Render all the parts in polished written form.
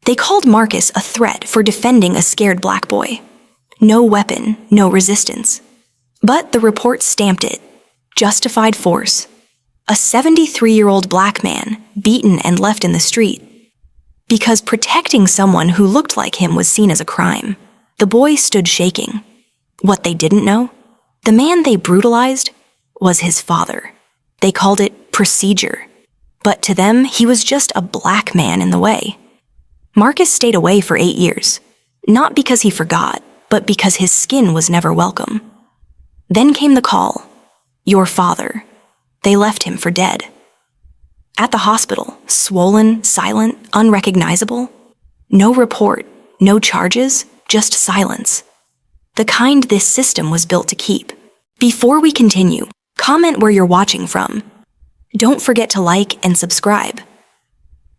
They called Marcus a threat for defending a scared black boy. No weapon, no resistance. But the report stamped it. Justified force. A 73-year-old black man, beaten and left in the street. Because protecting someone who looked like him was seen as a crime. The boy stood shaking. What they didn't know? The man they brutalized was his father. They called it procedure. But to them, he was just a black man in the way. Marcus stayed away for 8 years. Not because he forgot, but because his skin was never welcome. Then came the call. Your father. They left him for dead. At the hospital, swollen, silent, unrecognizable. No report, no charges, just silence. The kind this system was built to keep. Before we continue, comment where you're watching from. Don't forget to like and subscribe.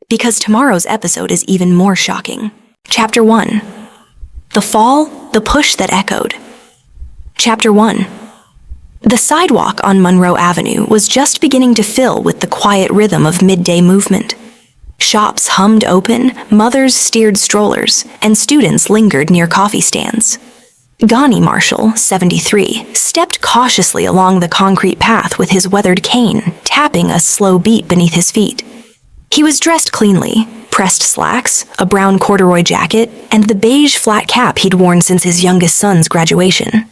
Because tomorrow's episode is even more shocking. Chapter 1. The Fall, the Push That Echoed. Chapter 1. The sidewalk on Monroe Avenue was just beginning to fill with the quiet rhythm of midday movement. Shops hummed open, mothers steered strollers, and students lingered near coffee stands. Ghani Marshall, 73, stepped cautiously along the concrete path with his weathered cane, tapping a slow beat beneath his feet. He was dressed cleanly, pressed slacks, a brown corduroy jacket, and the beige flat cap he'd worn since his youngest son's graduation.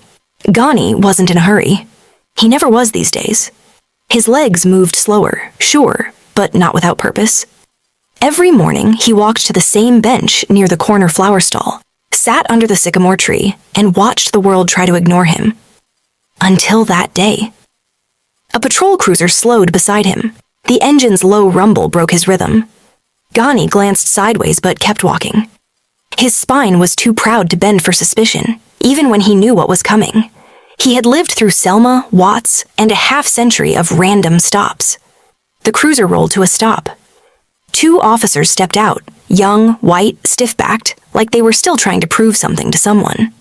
Ghani wasn't in a hurry. He never was these days. His legs moved slower, sure, but not without purpose. Every morning, he walked to the same bench near the corner flower stall, sat under the sycamore tree, and watched the world try to ignore him. Until that day. A patrol cruiser slowed beside him. The engine's low rumble broke his rhythm. Ghani glanced sideways but kept walking. His spine was too proud to bend for suspicion, even when he knew what was coming. He had lived through Selma, Watts, and a half-century of random stops. The cruiser rolled to a stop. 2 officers stepped out, young, white, stiff-backed, like they were still trying to prove something to someone.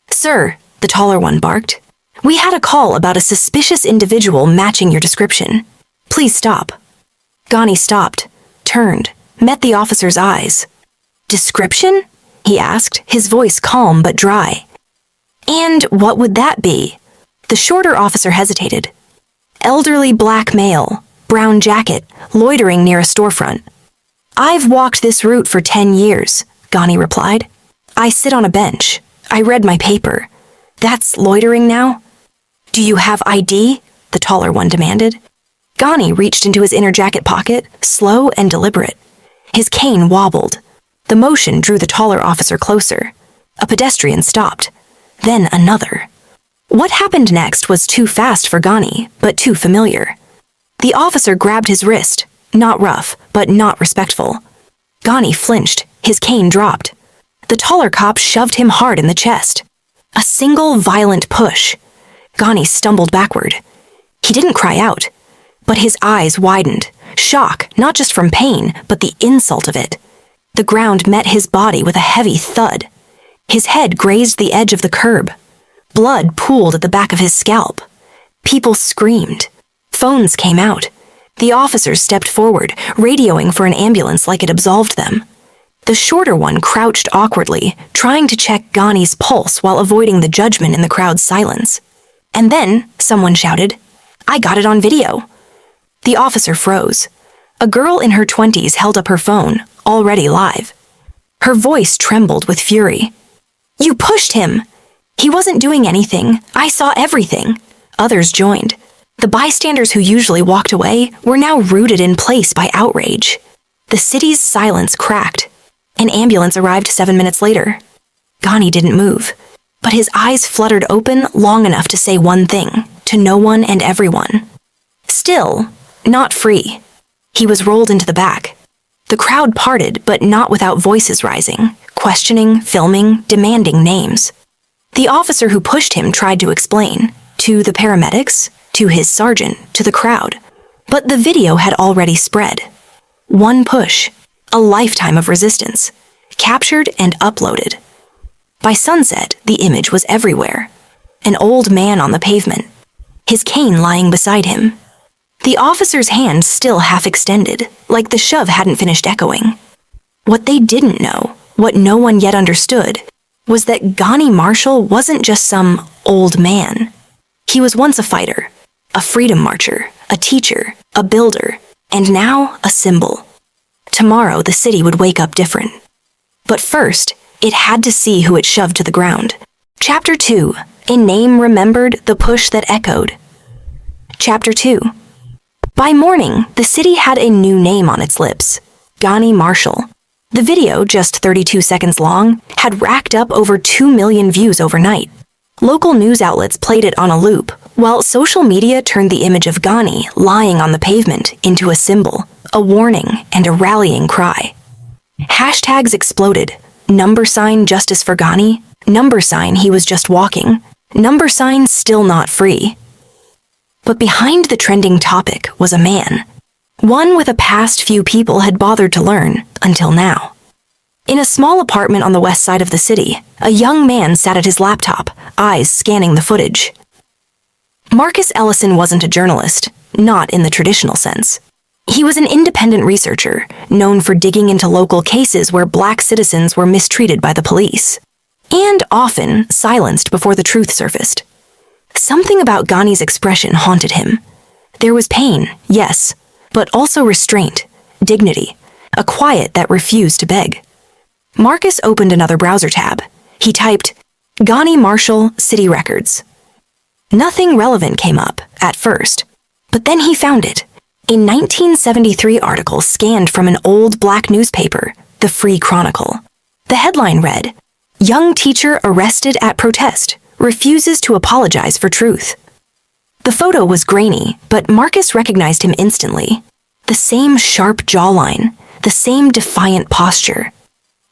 "Sir," the taller one barked, "we had a call about a suspicious individual matching your description. Please stop." Ghani stopped, turned, met the officer's eyes. "Description?" he asked, his voice calm but dry. "And what would that be?" The shorter officer hesitated. "Elderly black male, brown jacket, loitering near a storefront." "I've walked this route for 10 years, Ghani replied. "I sit on a bench. I read my paper. That's loitering now?" "Do you have ID?" the taller one demanded. Ghani reached into his inner jacket pocket, slow and deliberate. His cane wobbled. The motion drew the taller officer closer. A pedestrian stopped. Then another. What happened next was too fast for Ghani, but too familiar. The officer grabbed his wrist, not rough, but not respectful. Ghani flinched, his cane dropped. The taller cop shoved him hard in the chest. A single violent push. Ghani stumbled backward. He didn't cry out, but his eyes widened, shock not just from pain, but the insult of it. The ground met his body with a heavy thud. His head grazed the edge of the curb. Blood pooled at the back of his scalp. People screamed. Phones came out. The officers stepped forward, radioing for an ambulance like it absolved them. The shorter one crouched awkwardly, trying to check Ghani's pulse while avoiding the judgment in the crowd's silence. And then, someone shouted, "I got it on video." The officer froze. A girl in her 20s held up her phone, already live. Her voice trembled with fury. "You pushed him! He wasn't doing anything. I saw everything." Others joined. The bystanders who usually walked away were now rooted in place by outrage. The city's silence cracked. An ambulance arrived 7 minutes later. Ghani didn't move, but his eyes fluttered open long enough to say one thing, to no one and everyone. Still, not free. He was rolled into the back. The crowd parted, but not without voices rising, questioning, filming, demanding names. The officer who pushed him tried to explain, to the paramedics, to his sergeant, to the crowd. But the video had already spread. One push, a lifetime of resistance, captured and uploaded. By sunset, the image was everywhere. An old man on the pavement, his cane lying beside him. The officer's hand still half extended, like the shove hadn't finished echoing. What they didn't know, what no one yet understood, was that Ghani Marshall wasn't just some old man. He was once a fighter, a freedom marcher, a teacher, a builder, and now a symbol. Tomorrow the city would wake up different. But first, it had to see who it shoved to the ground. Chapter 2. A name remembered, the push that echoed. Chapter 2. By morning, the city had a new name on its lips, Ghani Marshall. The video, just 32 seconds long, had racked up over 2 million views overnight. Local news outlets played it on a loop, while social media turned the image of Ghani lying on the pavement into a symbol, a warning, and a rallying cry. Hashtags exploded. Number sign justice for Ghani, number sign he was just walking, number sign still not free. But behind the trending topic was a man. One with a past few people had bothered to learn, until now. In a small apartment on the west side of the city, a young man sat at his laptop, eyes scanning the footage. Marcus Ellison wasn't a journalist, not in the traditional sense. He was an independent researcher, known for digging into local cases where black citizens were mistreated by the police, and often silenced before the truth surfaced. Something about Ghani's expression haunted him. There was pain, yes, but also restraint, dignity, a quiet that refused to beg. Marcus opened another browser tab. He typed, Ghani Marshall, City Records. Nothing relevant came up, at first, but then he found it. A 1973 article scanned from an old black newspaper, the Free Chronicle. The headline read, Young teacher arrested at protest, refuses to apologize for truth. The photo was grainy, but Marcus recognized him instantly. The same sharp jawline, the same defiant posture.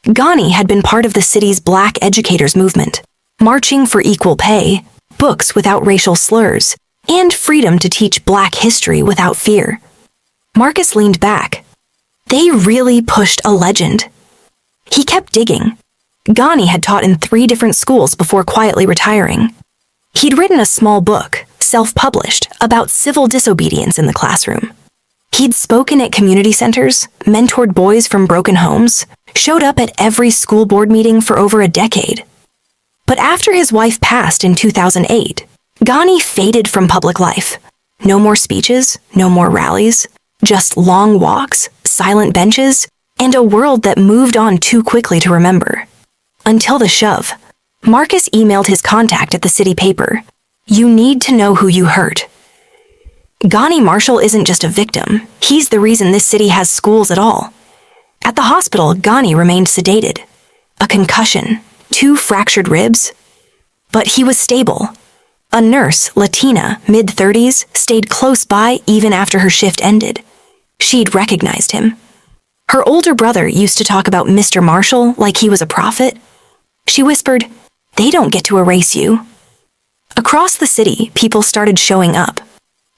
Ghani had been part of the city's black educators movement, marching for equal pay, books without racial slurs, and freedom to teach black history without fear. Marcus leaned back. They really pushed a legend. He kept digging. Ghani had taught in 3 different schools before quietly retiring. He'd written a small book, self-published, about civil disobedience in the classroom. He'd spoken at community centers, mentored boys from broken homes, showed up at every school board meeting for over a decade. But after his wife passed in 2008, Ghani faded from public life. No more speeches, no more rallies, just long walks, silent benches, and a world that moved on too quickly to remember. Until the shove. Marcus emailed his contact at the city paper. You need to know who you hurt. Ghani Marshall isn't just a victim. He's the reason this city has schools at all. At the hospital, Ghani remained sedated. A concussion, 2 fractured ribs. But he was stable. A nurse, Latina, mid-30s, stayed close by even after her shift ended. She'd recognized him. Her older brother used to talk about Mr. Marshall like he was a prophet. She whispered, They don't get to erase you. Across the city, people started showing up.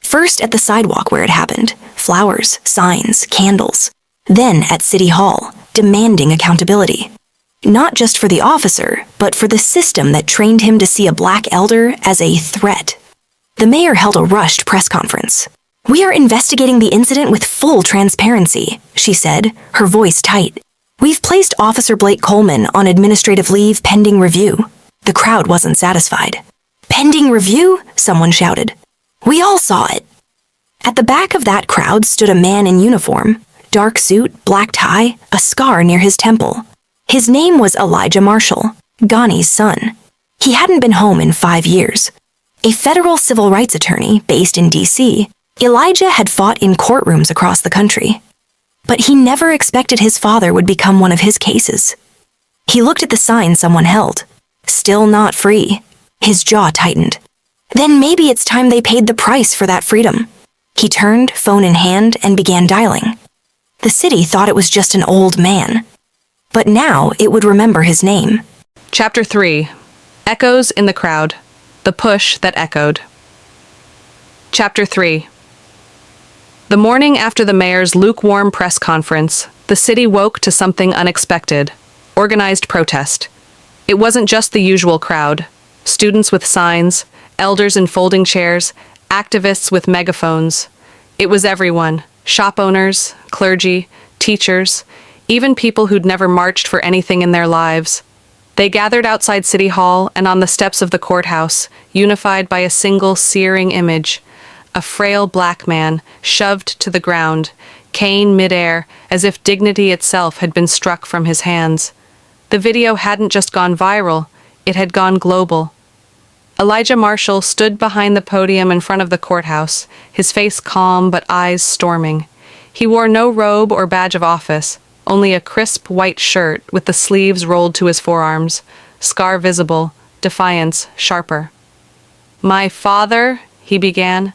First at the sidewalk where it happened, flowers, signs, candles. Then at City Hall, demanding accountability. Not just for the officer, but for the system that trained him to see a black elder as a threat. The mayor held a rushed press conference. We are investigating the incident with full transparency, she said, her voice tight. We've placed Officer Blake Coleman on administrative leave pending review. The crowd wasn't satisfied. Pending review? Someone shouted. We all saw it. At the back of that crowd stood a man in uniform, dark suit, black tie, a scar near his temple. His name was Elijah Marshall, Ghani's son. He hadn't been home in 5 years. A federal civil rights attorney based in D.C., Elijah had fought in courtrooms across the country. But he never expected his father would become one of his cases. He looked at the sign someone held. Still not free. His jaw tightened. Then maybe it's time they paid the price for that freedom. He turned, phone in hand, and began dialing. The city thought it was just an old man. But now it would remember his name. Chapter 3. Echoes in the Crowd. The Push that Echoed. Chapter 3. The morning after the mayor's lukewarm press conference, the city woke to something unexpected. Organized protest. It wasn't just the usual crowd. Students with signs, elders in folding chairs, activists with megaphones. It was everyone. Shop owners, clergy, teachers, even people who'd never marched for anything in their lives. They gathered outside City Hall and on the steps of the courthouse, unified by a single searing image: a frail black man shoved to the ground, cane midair, as if dignity itself had been struck from his hands. The video hadn't just gone viral, it had gone global. Elijah Marshall stood behind the podium in front of the courthouse, his face calm but eyes storming. He wore no robe or badge of office, only a crisp white shirt with the sleeves rolled to his forearms, scar visible, defiance sharper. "My father," he began,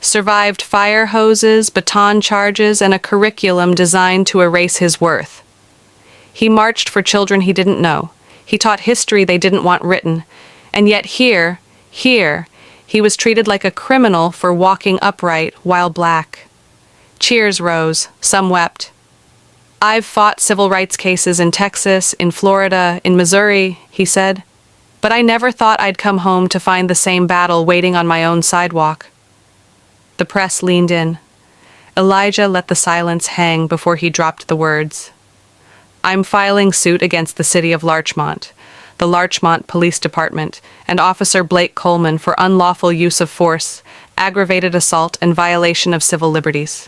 "survived fire hoses, baton charges, and a curriculum designed to erase his worth. He marched for children he didn't know. He taught history they didn't want written. And yet here, he was treated like a criminal for walking upright while black." Cheers rose. Some wept. "I've fought civil rights cases in Texas, in Florida, in Missouri," he said. "But I never thought I'd come home to find the same battle waiting on my own sidewalk." The press leaned in. Elijah let the silence hang before he dropped the words. "I'm filing suit against the city of Larchmont, the Larchmont Police Department, and Officer Blake Coleman for unlawful use of force, aggravated assault, and violation of civil liberties."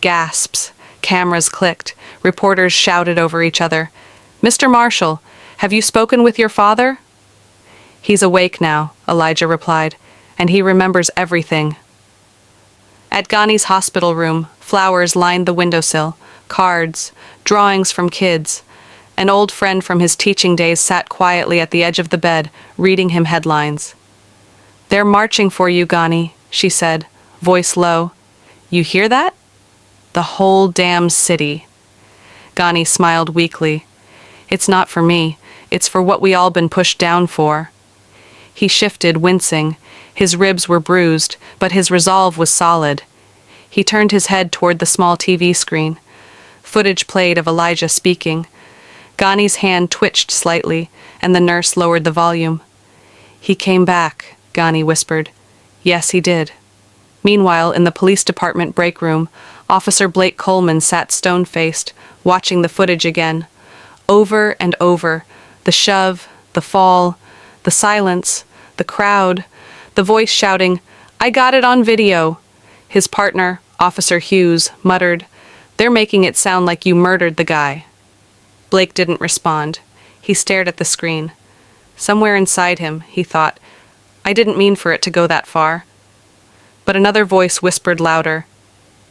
Gasps. Cameras clicked. Reporters shouted over each other. "Mr. Marshall, have you spoken with your father?" "He's awake now," Elijah replied, "and he remembers everything." At Ghani's hospital room, flowers lined the windowsill, cards, drawings from kids. An old friend from his teaching days sat quietly at the edge of the bed, reading him headlines. "They're marching for you, Ghani," she said, voice low. "You hear that? The whole damn city." Ghani smiled weakly. "It's not for me. It's for what we all been pushed down for." He shifted, wincing. His ribs were bruised, but his resolve was solid. He turned his head toward the small TV screen. Footage played of Elijah speaking. Ghani's hand twitched slightly, and the nurse lowered the volume. "He came back," Ghani whispered. "Yes, he did." Meanwhile, in the police department break room, Officer Blake Coleman sat stone-faced, watching the footage again. Over and over, the shove, the fall, the silence, the crowd, the voice shouting, "I got it on video." His partner, Officer Hughes, muttered, "They're making it sound like you murdered the guy." Blake didn't respond. He stared at the screen. Somewhere inside him, he thought, "I didn't mean for it to go that far." But another voice whispered louder,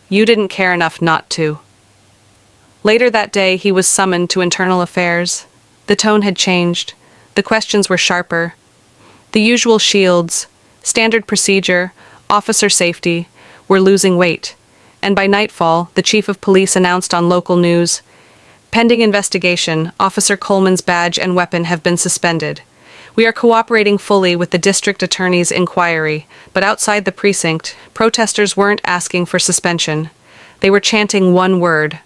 "You didn't care enough not to." Later that day, he was summoned to Internal Affairs. The tone had changed. The questions were sharper. The usual shields, standard procedure, officer safety, were losing weight. And by nightfall, the chief of police announced on local news, "Pending investigation, Officer Coleman's badge and weapon have been suspended. We are cooperating fully with the district attorney's inquiry, but outside the precinct, protesters weren't asking for suspension. They were chanting one word: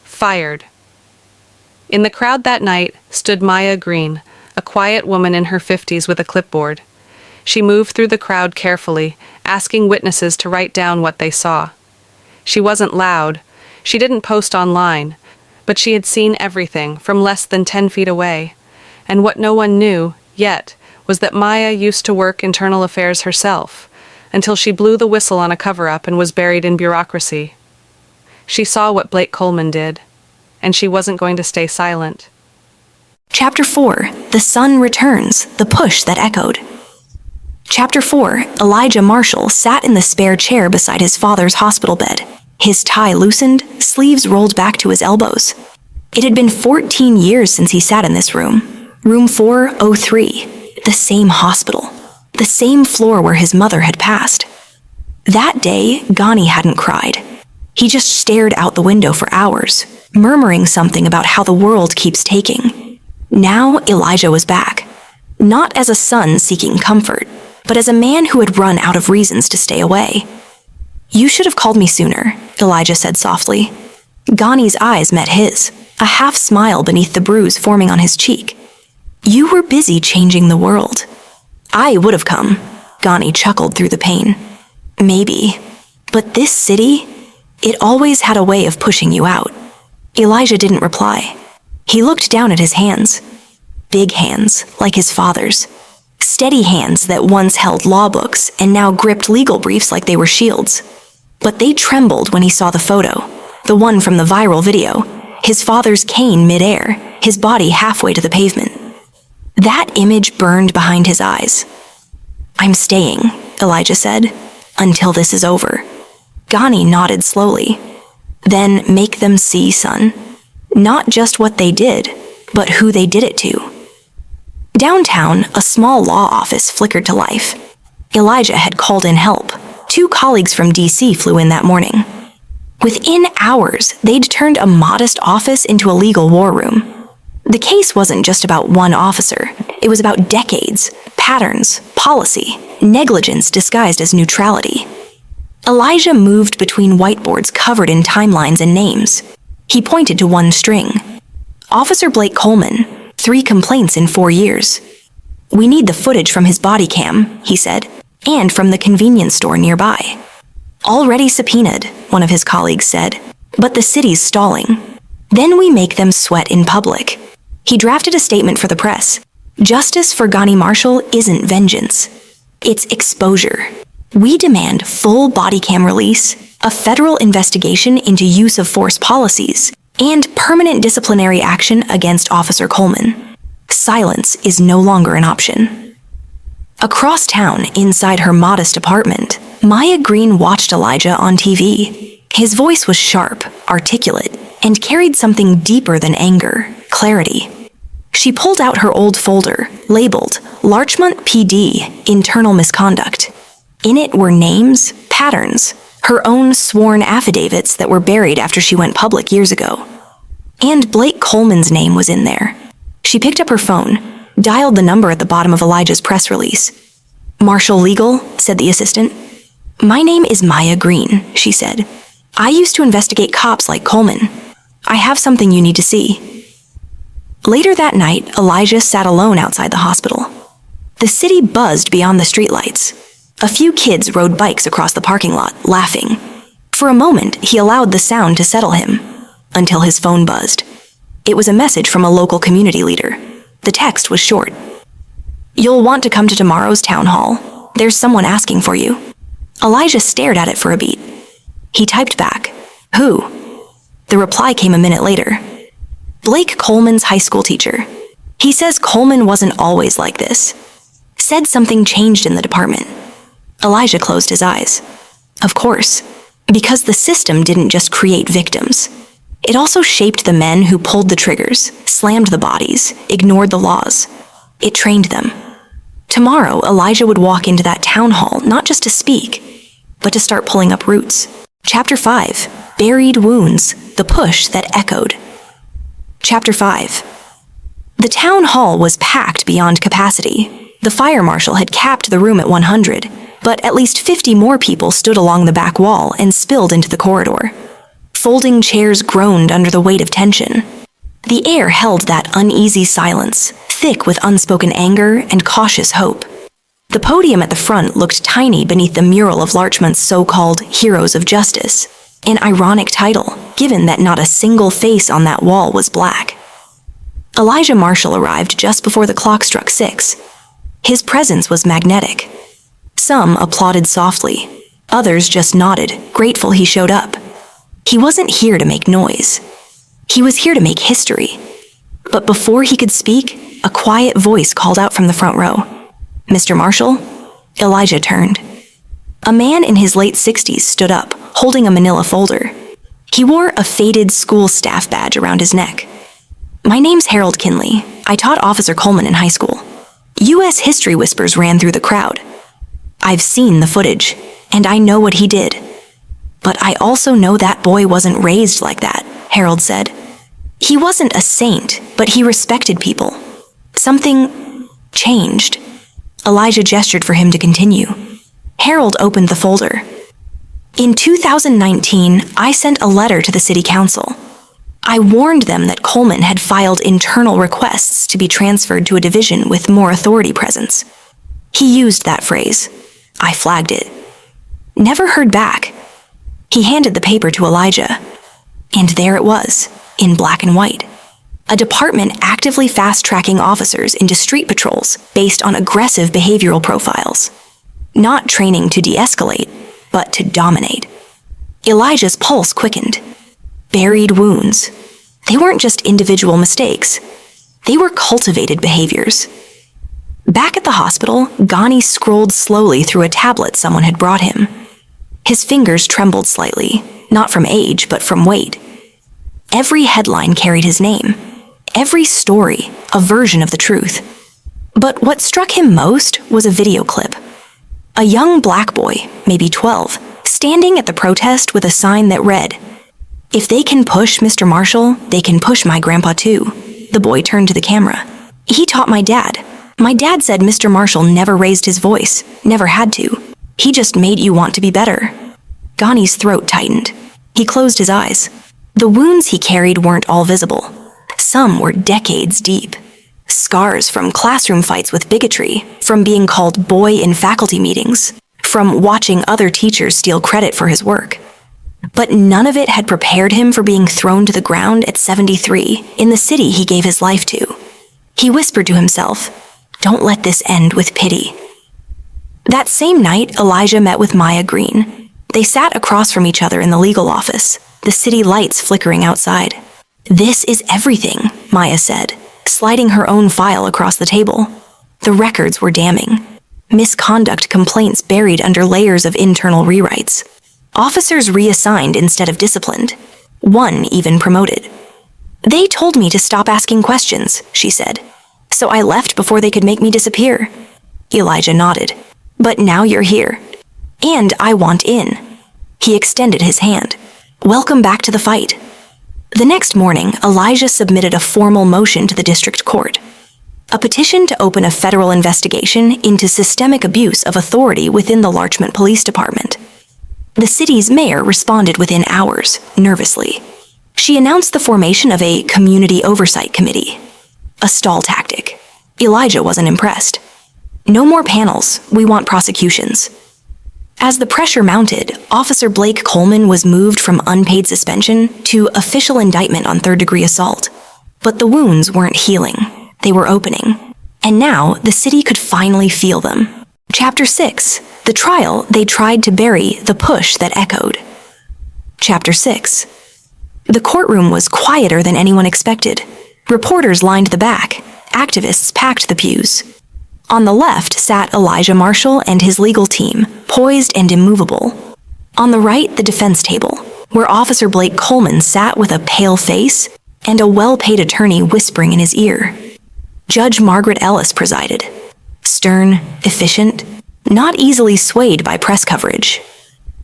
fired." In the crowd that night stood Maya Green, a quiet woman in her 50s with a clipboard. She moved through the crowd carefully, asking witnesses to write down what they saw. She wasn't loud. She didn't post online, but she had seen everything from less than 10 feet away. And what no one knew yet was that Maya used to work internal affairs herself, until she blew the whistle on a cover-up and was buried in bureaucracy. She saw what Blake Coleman did, and she wasn't going to stay silent. Chapter 4. The Sun Returns, the Push That Echoed. Chapter 4. Elijah Marshall sat in the spare chair beside his father's hospital bed, his tie loosened, sleeves rolled back to his elbows. It had been 14 years since he sat in this room. Room 403, the same hospital, the same floor where his mother had passed. That day, Ghani hadn't cried. He just stared out the window for hours, murmuring something about how the world keeps taking. Now Elijah was back, not as a son seeking comfort, but as a man who had run out of reasons to stay away. "You should have called me sooner," Elijah said softly. Ghani's eyes met his, a half smile beneath the bruise forming on his cheek. "You were busy changing the world." "I would have come," Ghani chuckled through the pain. "Maybe. But this city, it always had a way of pushing you out. Elijah didn't reply. He looked down at his hands. Big hands, like his father's. Steady hands that once held law books and now gripped legal briefs like they were shields. But they trembled when he saw the photo, the one from the viral video, his father's cane midair, his body halfway to the pavement. That image burned behind his eyes. "I'm staying," Elijah said, "until this is over." Ghani nodded slowly. "Then make them see, son. Not just what they did, but who they did it to." Downtown, a small law office flickered to life. Elijah had called in help. 2 colleagues from DC flew in that morning. Within hours, they'd turned a modest office into a legal war room. The case wasn't just about one officer. It was about decades, patterns, policy, negligence disguised as neutrality. Elijah moved between whiteboards covered in timelines and names. He pointed to one string. "Officer Blake Coleman, 3 complaints in 4 years. We need the footage from his body cam," he said, "and from the convenience store nearby." "Already subpoenaed," one of his colleagues said, "but the city's stalling. Then we make them sweat in public." He drafted a statement for the press. "Justice for Ghani Marshall isn't vengeance. It's exposure. We demand full body cam release, a federal investigation into use of force policies, and permanent disciplinary action against Officer Coleman. Silence is no longer an option." Across town, inside her modest apartment, Maya Green watched Elijah on TV. His voice was sharp, articulate, and carried something deeper than anger, clarity. She pulled out her old folder, labeled Larchmont PD, Internal Misconduct. In it were names, patterns, her own sworn affidavits that were buried after she went public years ago. And Blake Coleman's name was in there. She picked up her phone, dialed the number at the bottom of Elijah's press release. "Marshall Legal," said the assistant. "My name is Maya Green," she said. "I used to investigate cops like Coleman. I have something you need to see." Later that night, Elijah sat alone outside the hospital. The city buzzed beyond the streetlights. A few kids rode bikes across the parking lot, laughing. For a moment, he allowed the sound to settle him, until his phone buzzed. It was a message from a local community leader. The text was short. "You'll want to come to tomorrow's town hall. There's someone asking for you." Elijah stared at it for a beat. He typed back, "Who?" The reply came a minute later. "Blake Coleman's high school teacher. He says Coleman wasn't always like this. Said something changed in the department." Elijah closed his eyes. Of course, because the system didn't just create victims. It also shaped the men who pulled the triggers, slammed the bodies, ignored the laws. It trained them. Tomorrow, Elijah would walk into that town hall not just to speak, but to start pulling up roots. Chapter 5, Buried Wounds, the Push That Echoed. Chapter 5. The town hall was packed beyond capacity. The fire marshal had capped the room at 100, but at least 50 more people stood along the back wall and spilled into the corridor. Folding chairs groaned under the weight of tension. The air held that uneasy silence, thick with unspoken anger and cautious hope. The podium at the front looked tiny beneath the mural of Larchmont's so-called Heroes of Justice, an ironic title, given that not a single face on that wall was black. Elijah Marshall arrived just before the clock struck 6. His presence was magnetic. Some applauded softly. Others just nodded, grateful he showed up. He wasn't here to make noise. He was here to make history. But before he could speak, a quiet voice called out from the front row. "Mr. Marshall?" Elijah turned. A man in his late 60s stood up, holding a manila folder. He wore a faded school staff badge around his neck. "My name's Harold Kinley. I taught Officer Coleman in high school." U.S. history whispers ran through the crowd. "I've seen the footage, and I know what he did. But I also know that boy wasn't raised like that," Harold said. "He wasn't a saint, but he respected people. Something changed." Elijah gestured for him to continue. Harold opened the folder. "In 2019, I sent a letter to the city council. I warned them that Coleman had filed internal requests to be transferred to a division with more authority presence. He used that phrase. I flagged it. Never heard back." He handed the paper to Elijah. And there it was, in black and white. A department actively fast-tracking officers into street patrols based on aggressive behavioral profiles. Not training to de-escalate, but to dominate. Elijah's pulse quickened. Buried wounds. They weren't just individual mistakes. They were cultivated behaviors. Back at the hospital, Ghani scrolled slowly through a tablet someone had brought him. His fingers trembled slightly, not from age, but from weight. Every headline carried his name. Every story, a version of the truth. But what struck him most was a video clip. A young black boy, maybe 12, standing at the protest with a sign that read, "If they can push Mr. Marshall, they can push my grandpa too." The boy turned to the camera. "He taught my dad. My dad said Mr. Marshall never raised his voice, never had to. He just made you want to be better." Ghani's throat tightened. He closed his eyes. The wounds he carried weren't all visible. Some were decades deep. Scars from classroom fights with bigotry, from being called boy in faculty meetings, from watching other teachers steal credit for his work. But none of it had prepared him for being thrown to the ground at 73 in the city he gave his life to. He whispered to himself, "Don't let this end with pity." That same night, Elijah met with Maya Green. They sat across from each other in the legal office, the city lights flickering outside. "This is everything," Maya said, sliding her own file across the table. The records were damning. Misconduct complaints buried under layers of internal rewrites. Officers reassigned instead of disciplined. One even promoted. "They told me to stop asking questions," she said. "So I left before they could make me disappear." Elijah nodded. "But now you're here. And I want in." He extended his hand. "Welcome back to the fight." The next morning, Elijah submitted a formal motion to the district court. A petition to open a federal investigation into systemic abuse of authority within the Larchmont Police Department. The city's mayor responded within hours, nervously. She announced the formation of a community oversight committee. A stall tactic. Elijah wasn't impressed. "No more panels. We want prosecutions." As the pressure mounted, Officer Blake Coleman was moved from unpaid suspension to official indictment on third-degree assault. But the wounds weren't healing. They were opening. And now, the city could finally feel them. Chapter 6. The trial they tried to bury the push that echoed. Chapter 6. The courtroom was quieter than anyone expected. Reporters lined the back. Activists packed the pews. On the left sat Elijah Marshall and his legal team, poised and immovable. On the right, the defense table, where Officer Blake Coleman sat with a pale face and a well-paid attorney whispering in his ear. Judge Margaret Ellis presided. Stern, efficient, not easily swayed by press coverage.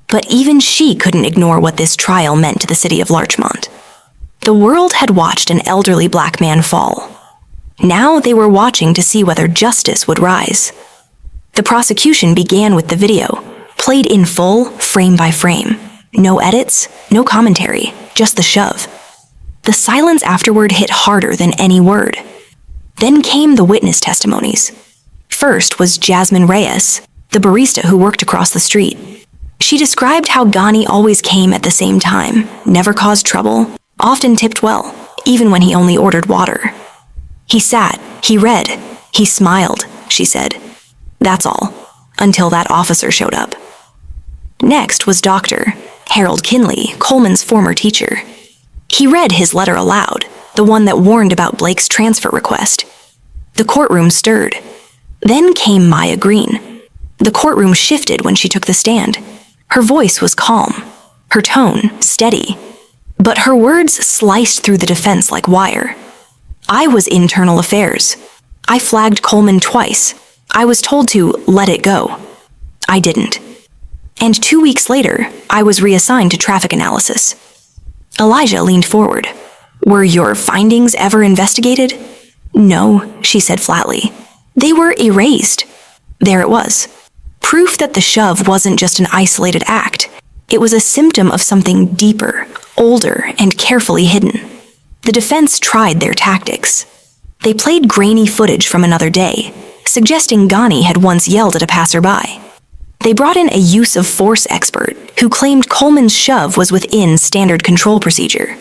But even she couldn't ignore what this trial meant to the city of Larchmont. The world had watched an elderly black man fall. Now they were watching to see whether justice would rise. The prosecution began with the video, played in full, frame by frame. No edits, no commentary, just the shove. The silence afterward hit harder than any word. Then came the witness testimonies. First was Jasmine Reyes, the barista who worked across the street. She described how Ghani always came at the same time, never caused trouble, often tipped well, even when he only ordered water. "He sat, he read, he smiled," she said. "That's all, until that officer showed up." Next was Dr. Harold Kinley, Coleman's former teacher. He read his letter aloud, the one that warned about Blake's transfer request. The courtroom stirred. Then came Maya Green. The courtroom shifted when she took the stand. Her voice was calm, her tone steady, but her words sliced through the defense like wire. "I was internal affairs. I flagged Coleman twice. I was told to let it go. I didn't. And 2 weeks later, I was reassigned to traffic analysis." Elijah leaned forward. "Were your findings ever investigated?" "No," she said flatly. "They were erased." There it was. Proof that the shove wasn't just an isolated act. It was a symptom of something deeper, older, and carefully hidden. The defense tried their tactics. They played grainy footage from another day, suggesting Ghani had once yelled at a passerby. They brought in a use of force expert who claimed Coleman's shove was within standard control procedure.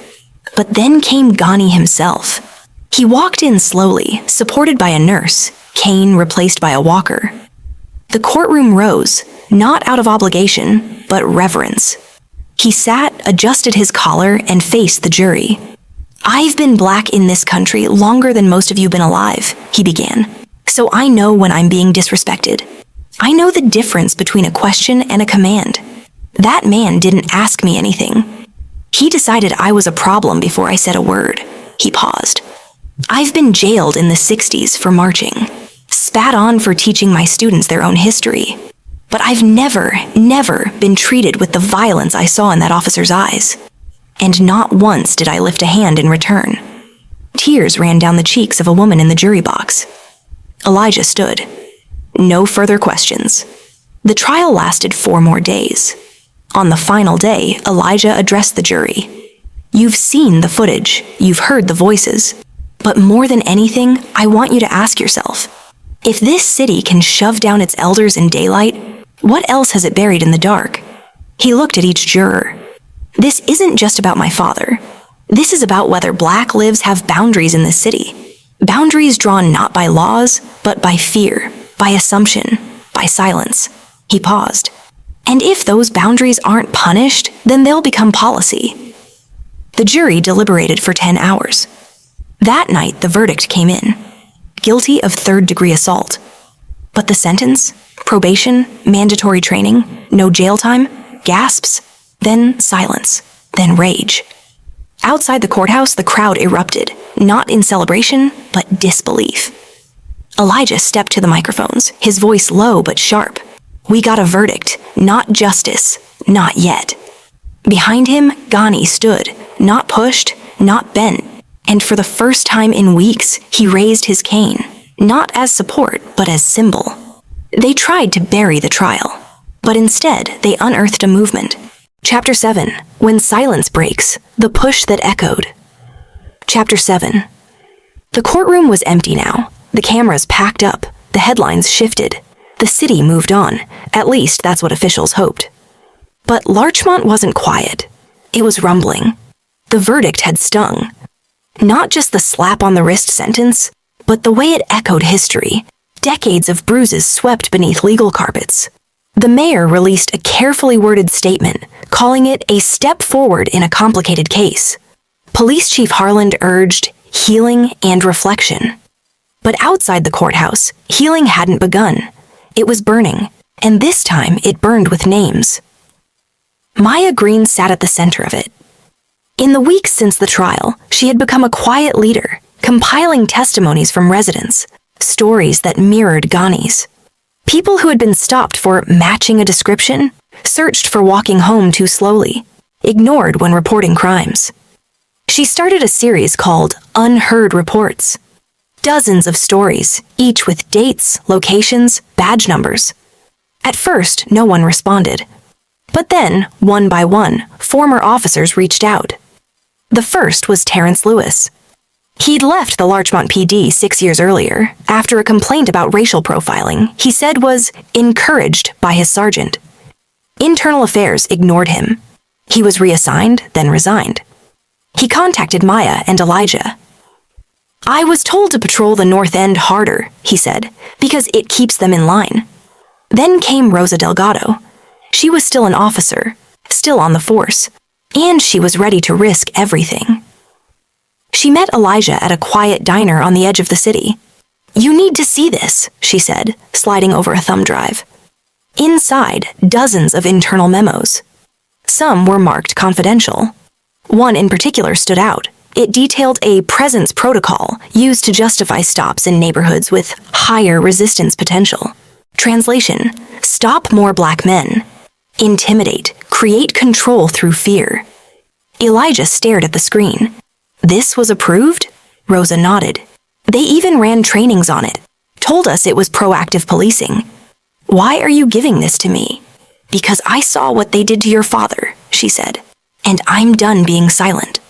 But then came Ghani himself. He walked in slowly, supported by a nurse, cane replaced by a walker. The courtroom rose, not out of obligation, but reverence. He sat, adjusted his collar, and faced the jury. "I've been black in this country longer than most of you been alive," he began. "So I know when I'm being disrespected. I know the difference between a question and a command. That man didn't ask me anything. He decided I was a problem before I said a word." He paused. "I've been jailed in the 60s for marching, spat on for teaching my students their own history. But I've never been treated with the violence I saw in that officer's eyes. And not once did I lift a hand in return." Tears ran down the cheeks of a woman in the jury box. Elijah stood. No further questions. The trial lasted 4 more days. On the final day, Elijah addressed the jury. "You've seen the footage, you've heard the voices, but more than anything, I want you to ask yourself, if this city can shove down its elders in daylight, what else has it buried in the dark?" He looked at each juror. "This isn't just about my father. This is about whether black lives have boundaries in this city. Boundaries drawn not by laws, but by fear, by assumption, by silence." He paused. "And if those boundaries aren't punished, then they'll become policy." The jury deliberated for 10 hours. That night, the verdict came in. Guilty of 3rd-degree assault. But the sentence? Probation? Mandatory training? No jail time? Gasps? Then silence. Then rage. Outside the courthouse, the crowd erupted, not in celebration, but disbelief. Elijah stepped to the microphones, his voice low but sharp. "We got a verdict, not justice, not yet." Behind him, Ghani stood, not pushed, not bent, and for the first time in weeks, he raised his cane, not as support, but as symbol. They tried to bury the trial, but instead they unearthed a movement. Chapter 7. When Silence Breaks, the Push That Echoed. Chapter 7. The courtroom was empty now, the cameras packed up, the headlines shifted. The city moved on, at least that's what officials hoped. But Larchmont wasn't quiet. It was rumbling. The verdict had stung. Not just the slap-on-the-wrist sentence, but the way it echoed history, decades of bruises swept beneath legal carpets. The mayor released a carefully worded statement, calling it a step forward in a complicated case. Police Chief Harland urged healing and reflection. But outside the courthouse, healing hadn't begun. It was burning, and this time it burned with names. Maya Green sat at the center of it. In the weeks since the trial, she had become a quiet leader, compiling testimonies from residents, stories that mirrored Ghani's. People who had been stopped for matching a description, searched for walking home too slowly, ignored when reporting crimes. She started a series called Unheard Reports. Dozens of stories, each with dates, locations, badge numbers. At first, no one responded. But then, one by one, former officers reached out. The first was Terrence Lewis. He'd left the Larchmont PD 6 years earlier, after a complaint about racial profiling he said was encouraged by his sergeant. Internal Affairs ignored him. He was reassigned, then resigned. He contacted Maya and Elijah. "I was told to patrol the North End harder," he said, "because it keeps them in line." Then came Rosa Delgado. She was still an officer, still on the force, and she was ready to risk everything. She met Elijah at a quiet diner on the edge of the city. "You need to see this," she said, sliding over a thumb drive. Inside, dozens of internal memos. Some were marked confidential. One in particular stood out. It detailed a presence protocol used to justify stops in neighborhoods with higher resistance potential. Translation: stop more black men. Intimidate, create control through fear. Elijah stared at the screen. This was approved? Rosa nodded. They even ran trainings on it. Told us it was proactive policing. Why are you giving this to me? Because I saw what they did to your father, she said. And I'm done being silent.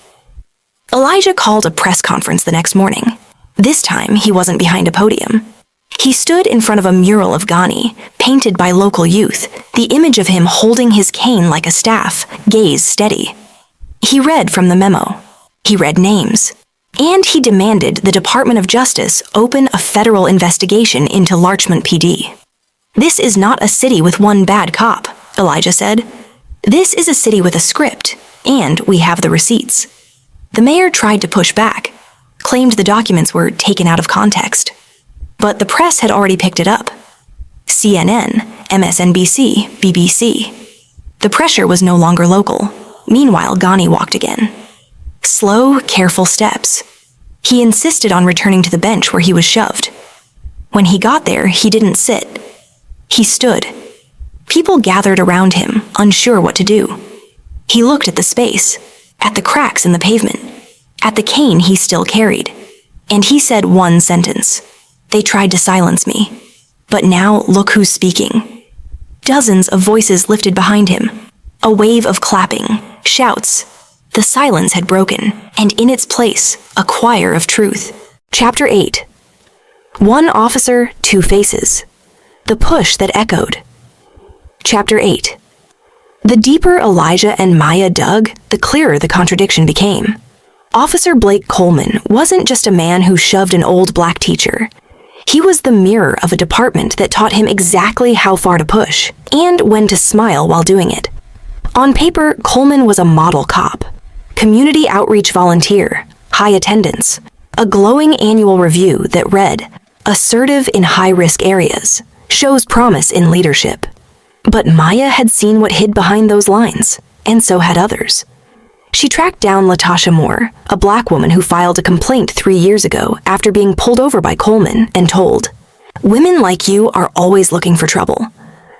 Elijah called a press conference the next morning. This time, he wasn't behind a podium. He stood in front of a mural of Ghani, painted by local youth, the image of him holding his cane like a staff, gaze steady. He read from the memo. He read names. And he demanded the Department of Justice open a federal investigation into Larchmont PD. "This is not a city with one bad cop," Elijah said. "This is a city with a script, and we have the receipts." The mayor tried to push back, claimed the documents were taken out of context. But the press had already picked it up. CNN, MSNBC, BBC. The pressure was no longer local. Meanwhile, Ghani walked again. Slow, careful steps. He insisted on returning to the bench where he was shoved. When he got there, he didn't sit. He stood. People gathered around him, unsure what to do. He looked at the space, at the cracks in the pavement, at the cane he still carried, and he said one sentence. "They tried to silence me. But now look who's speaking." Dozens of voices lifted behind him. A wave of clapping, shouts. The silence had broken, and in its place, a choir of truth. Chapter 8. One officer, two faces. The push that echoed. Chapter 8. The deeper Elijah and Maya dug, the clearer the contradiction became. Officer Blake Coleman wasn't just a man who shoved an old black teacher. He was the mirror of a department that taught him exactly how far to push, and when to smile while doing it. On paper, Coleman was a model cop. Community outreach volunteer, high attendance, a glowing annual review that read, "Assertive in high-risk areas, shows promise in leadership." But Maya had seen what hid behind those lines, and so had others. She tracked down Latasha Moore, a black woman who filed a complaint 3 years ago after being pulled over by Coleman and told, "Women like you are always looking for trouble."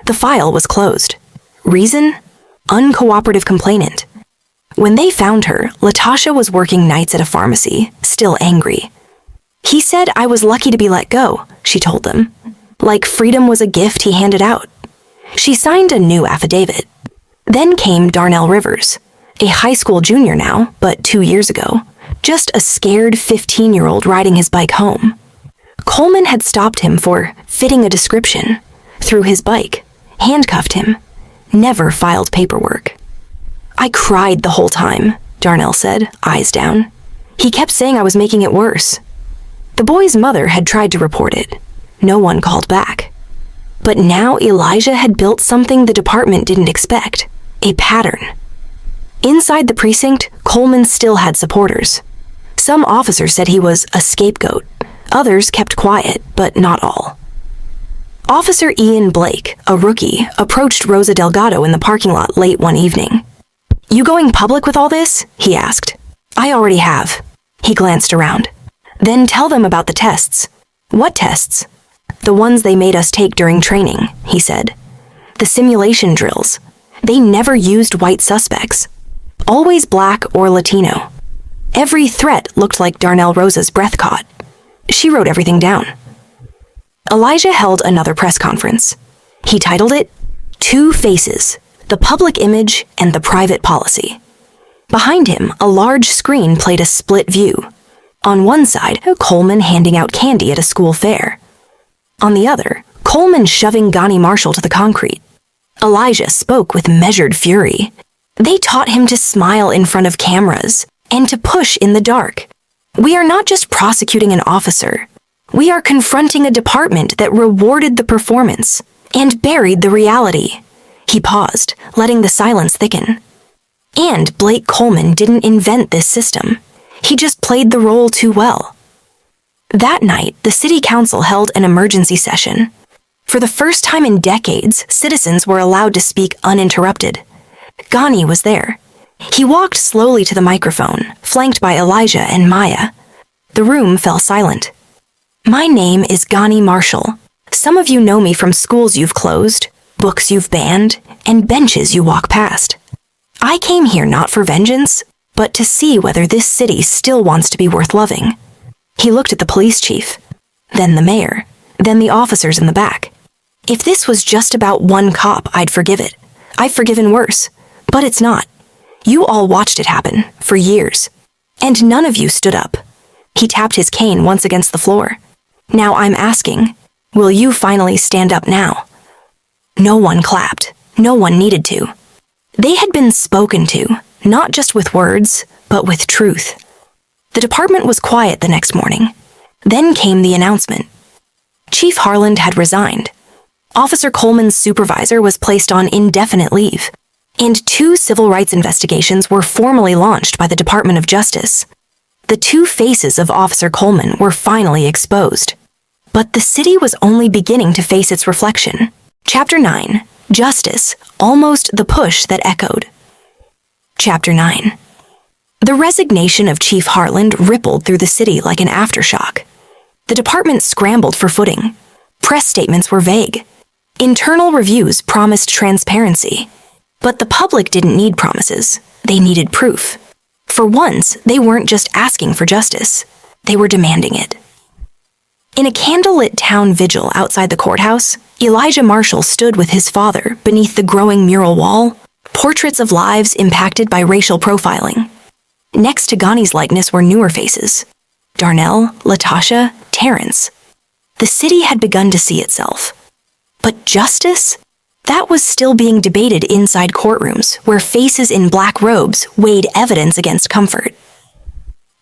The file was closed. Reason? Uncooperative complainant. When they found her, Latasha was working nights at a pharmacy, still angry. "He said I was lucky to be let go," she told them. Like freedom was a gift he handed out. She signed a new affidavit. Then came Darnell Rivers, a high school junior now, but 2 years ago, just a scared 15-year-old riding his bike home. Coleman had stopped him for fitting a description, threw his bike, handcuffed him, never filed paperwork. "I cried the whole time," Darnell said, eyes down. "He kept saying I was making it worse." The boy's mother had tried to report it. No one called back. But now Elijah had built something the department didn't expect, a pattern. Inside the precinct, Coleman still had supporters. Some officers said he was a scapegoat. Others kept quiet, but not all. Officer Ian Blake, a rookie, approached Rosa Delgado in the parking lot late one evening. "You going public with all this?" he asked. "I already have." He glanced around. "Then tell them about the tests." "What tests?" "The ones they made us take during training," he said. "The simulation drills. They never used white suspects. Always black or Latino. Every threat looked like Darnell Rosa's breath caught. She wrote everything down." Elijah held another press conference. He titled it, "Two Faces, the Public Image and the Private Policy." Behind him, a large screen played a split view. On one side, Coleman handing out candy at a school fair. On the other, Coleman shoving Ghani Marshall to the concrete. Elijah spoke with measured fury. They taught him to smile in front of cameras and to push in the dark. "We are not just prosecuting an officer. We are confronting a department that rewarded the performance and buried the reality." He paused, letting the silence thicken. And Blake Coleman didn't invent this system. He just played the role too well. That night, the city council held an emergency session. For the first time in decades, citizens were allowed to speak uninterrupted. Ghani was there. He walked slowly to the microphone, flanked by Elijah and Maya. The room fell silent. "My name is Ghani Marshall. Some of you know me from schools you've closed, books you've banned, and benches you walk past. I came here not for vengeance, but to see whether this city still wants to be worth loving." He looked at the police chief, then the mayor, then the officers in the back. "If this was just about one cop, I'd forgive it. I've forgiven worse. But it's not. You all watched it happen, for years. And none of you stood up." He tapped his cane once against the floor. "Now I'm asking, will you finally stand up now?" No one clapped. No one needed to. They had been spoken to, not just with words, but with truth. The department was quiet the next morning. Then came the announcement. Chief Harland had resigned. Officer Coleman's supervisor was placed on indefinite leave, and 2 civil rights investigations were formally launched by the Department of Justice. The 2 faces of Officer Coleman were finally exposed. But the city was only beginning to face its reflection. Chapter 9. Justice, almost the push that echoed. Chapter 9. The resignation of Chief Harland rippled through the city like an aftershock. The department scrambled for footing. Press statements were vague. Internal reviews promised transparency. But the public didn't need promises. They needed proof. For once, they weren't just asking for justice. They were demanding it. In a candlelit town vigil outside the courthouse, Elijah Marshall stood with his father beneath the growing mural wall, portraits of lives impacted by racial profiling. Next to Ghani's likeness were newer faces: Darnell, Latasha, Terrence. The city had begun to see itself. But justice? That was still being debated inside courtrooms where faces in black robes weighed evidence against comfort.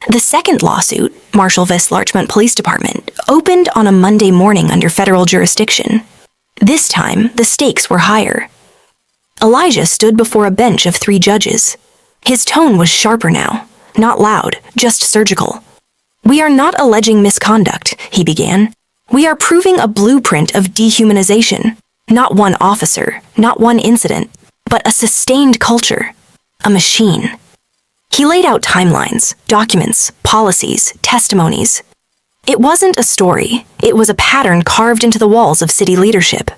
The second lawsuit, Marshall v. Larchmont Police Department, opened on a Monday morning under federal jurisdiction. This time, the stakes were higher. Elijah stood before a bench of 3 judges. His tone was sharper now, not loud, just surgical. "We are not alleging misconduct," he began. "We are proving a blueprint of dehumanization. Not one officer, not one incident, but a sustained culture. A machine." He laid out timelines, documents, policies, testimonies. It wasn't a story, it was a pattern carved into the walls of city leadership.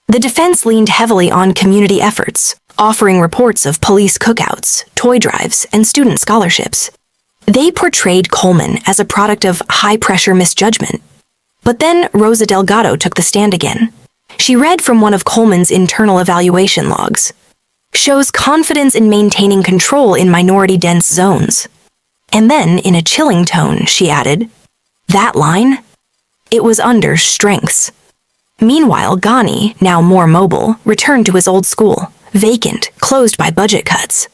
The defense leaned heavily on community efforts, offering reports of police cookouts, toy drives, and student scholarships. They portrayed Coleman as a product of high-pressure misjudgment. But then Rosa Delgado took the stand again. She read from one of Coleman's internal evaluation logs. "Shows confidence in maintaining control in minority-dense zones." And then, in a chilling tone, she added, "That line? It was under strengths." Meanwhile, Ghani, now more mobile, returned to his old school, vacant, closed by budget cuts.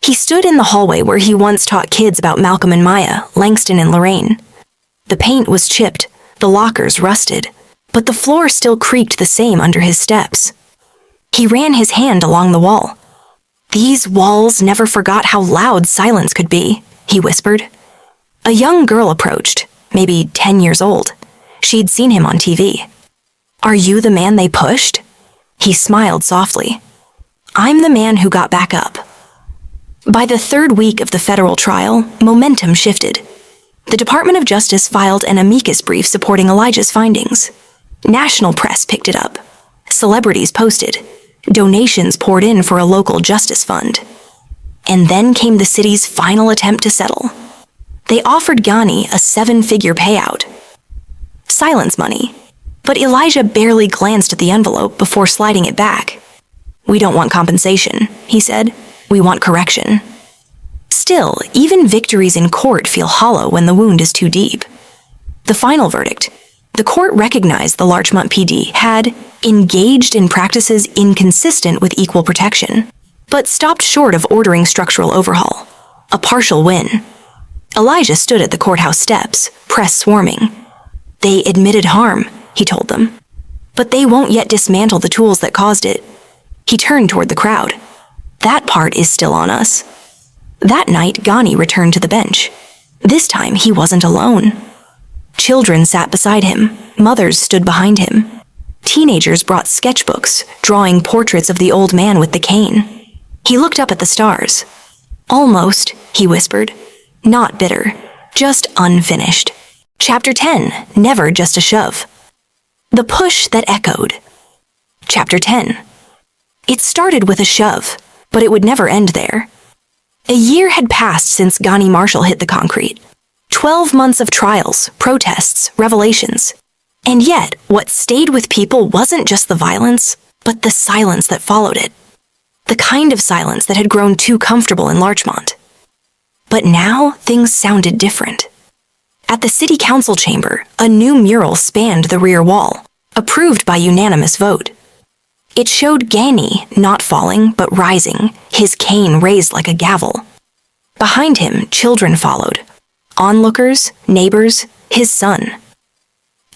He stood in the hallway where he once taught kids about Malcolm and Maya, Langston and Lorraine. The paint was chipped, the lockers rusted, but the floor still creaked the same under his steps. He ran his hand along the wall. "These walls never forgot how loud silence could be," he whispered. A young girl approached, maybe 10 years old. She'd seen him on TV. "Are you the man they pushed?" He smiled softly. "I'm the man who got back up." By the 3rd week of the federal trial, momentum shifted. The Department of Justice filed an amicus brief supporting Elijah's findings. National press picked it up. Celebrities posted. Donations poured in for a local justice fund. And then came the city's final attempt to settle. They offered Ghani a 7-figure payout. Silence money. But Elijah barely glanced at the envelope before sliding it back. "We don't want compensation," he said. "We want correction." Still, even victories in court feel hollow when the wound is too deep. The final verdict. The court recognized the Larchmont PD had engaged in practices inconsistent with equal protection, but stopped short of ordering structural overhaul. A partial win. Elijah stood at the courthouse steps, press swarming. "They admitted harm," he told them. "But they won't yet dismantle the tools that caused it." He turned toward the crowd. "That part is still on us." That night, Ghani returned to the bench. This time, he wasn't alone. Children sat beside him. Mothers stood behind him. Teenagers brought sketchbooks, drawing portraits of the old man with the cane. He looked up at the stars. "Almost," he whispered. Not bitter, just unfinished. Chapter 10, Never Just a Shove. The Push That Echoed. Chapter 10. It started with a shove, but it would never end there. A year had passed since Ghani Marshall hit the concrete. 12 months of trials, protests, revelations. And yet, what stayed with people wasn't just the violence, but the silence that followed it. The kind of silence that had grown too comfortable in Larchmont. But now, things sounded different. At the city council chamber, a new mural spanned the rear wall, approved by unanimous vote. It showed Ghani not falling, but rising, his cane raised like a gavel. Behind him, children followed. onlookers, neighbors, his son.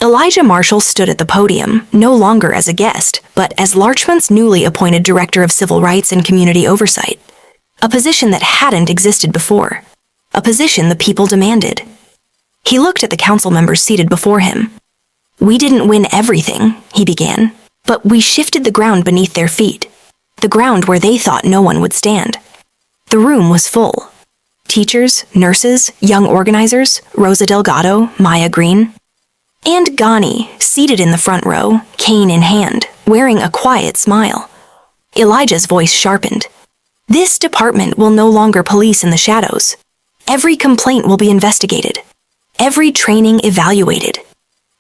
Elijah Marshall stood at the podium, no longer as a guest, but as Larchmont's newly appointed Director of Civil Rights and Community Oversight, a position that hadn't existed before, a position the people demanded. He looked at the council members seated before him. "We didn't win everything," he began, "but we shifted the ground beneath their feet, the ground where they thought no one would stand." The room was full. Teachers, nurses, young organizers, Rosa Delgado, Maya Green, and Ghani, seated in the front row, cane in hand, wearing a quiet smile. Elijah's voice sharpened. "This department will no longer police in the shadows. Every complaint will be investigated, every training evaluated.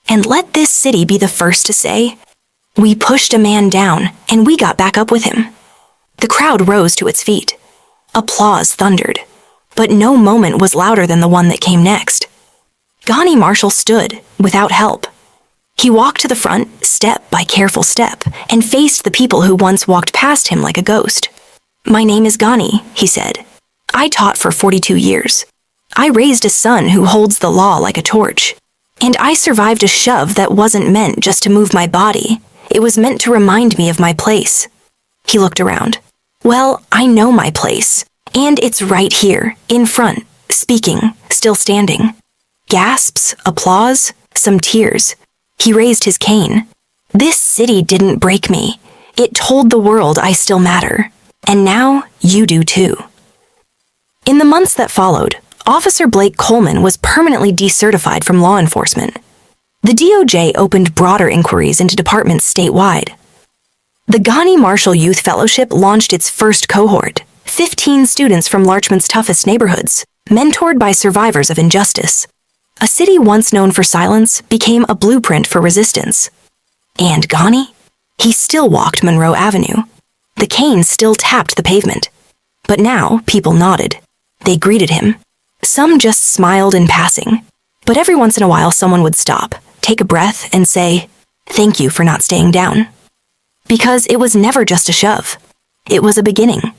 And let this city be the first to say, we pushed a man down and we got back up with him." The crowd rose to its feet. Applause thundered, but no moment was louder than the one that came next. Ghani Marshall stood, without help. He walked to the front, step by careful step, and faced the people who once walked past him like a ghost. "My name is Ghani," he said. "I taught for 42 years. I raised a son who holds the law like a torch. And I survived a shove that wasn't meant just to move my body. It was meant to remind me of my place." He looked around. "Well, I know my place. And it's right here, in front, speaking, still standing." Gasps, applause, some tears. He raised his cane. "This city didn't break me. It told the world I still matter. And now, you do too." In the months that followed, Officer Blake Coleman was permanently decertified from law enforcement. The DOJ opened broader inquiries into departments statewide. The Ghani Marshall Youth Fellowship launched its first cohort, 15 students from Larchmont's toughest neighborhoods, mentored by survivors of injustice. A city once known for silence became a blueprint for resistance. And Ghani? He still walked Monroe Avenue. The cane still tapped the pavement. But now, people nodded. They greeted him. Some just smiled in passing. But every once in a while someone would stop, take a breath, and say, "Thank you for not staying down." Because it was never just a shove. It was a beginning.